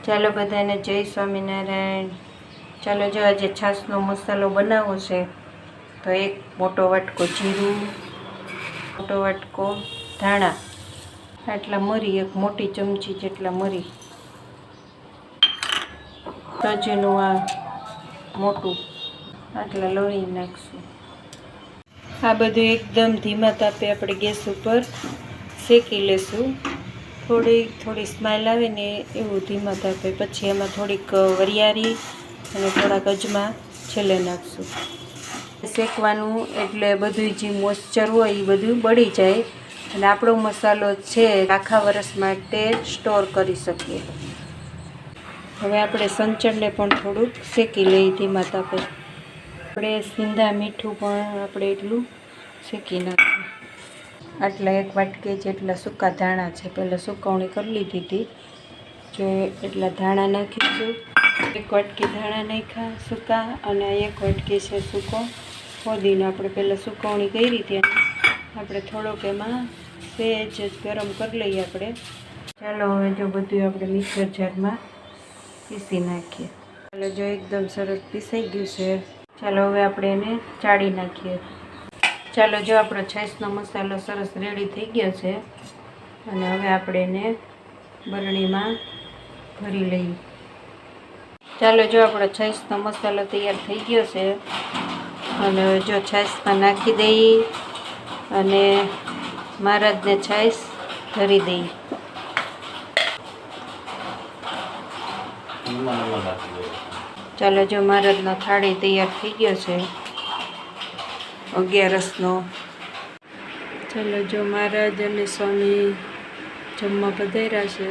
ચાલો બધાને જય સ્વામિનારાયણ। ચાલો જો આજે છાશનો મસાલો બનાવવો છે તો એક મોટો વાટકો જીરું, મોટો વાટકો ધાણા, આટલા મરી, એક મોટી ચમચી જેટલા મરી, તજનું આ મોટું આટલા લણી નાખશું। આ બધું એકદમ ધીમા તાપે આપણે ગેસ ઉપર શેકી લેશું। થોડી સ્મેલ આવે ને એવું ધીમા તાપે। પછી એમાં થોડીક વરિયાળી અને થોડાક અજમા છેલ્લે નાખશું। શેકવાનું એટલે બધું જે મોઇસ્ચર હોય એ બધું બળી જાય અને આપણો મસાલો છે આખા વર્ષ માટે સ્ટોર કરી શકીએ। હવે આપણે સંચળને પણ થોડુંક શેકી લઈએ ધીમા તાપે। આપણે સિંધા મીઠું પણ આપણે એટલું શેકી નાખીએ। આટલા એક વાટકી જેટલા સૂકા ધાણા છે, પહેલાં સુકવણી કરી લીધી હતી। જો એટલા ધાણા નાખીશું। એક વાટકી ધાણા નાખ્યા સૂકા અને એક વાટકી છે સૂકો ફોદીનો। આપણે પહેલાં સુકવણી કરી હતી અને આપણે થોડોક એમાં સહેજ જ ગરમ કરી લઈએ આપણે। ચાલો હવે જો બધું આપણે મિક્સર જારમાં પીસી નાખીએ। ચાલો જો એકદમ સરસ પીસાઈ ગયું છે। ચાલો હવે આપણે એને ચાળી નાખીએ। ચાલો જો આપણો છાશનો મસાલો સરસ રેડી થઈ ગયો છે અને હવે આપણે એને બરણીમાં ભરી લઈએ। ચાલો જો આપણો છાશનો મસાલો તૈયાર થઈ ગયો છે અને જો છાશમાં નાખી દઈએ અને મહારાજને છાશ ધરી દઈએ। ચાલો જો મહારાજનો થાળી તૈયાર થઈ ગયો છે 11નો। ચાલો જો મહારાજ અને સ્વામી જમવા પધાર્યા છે।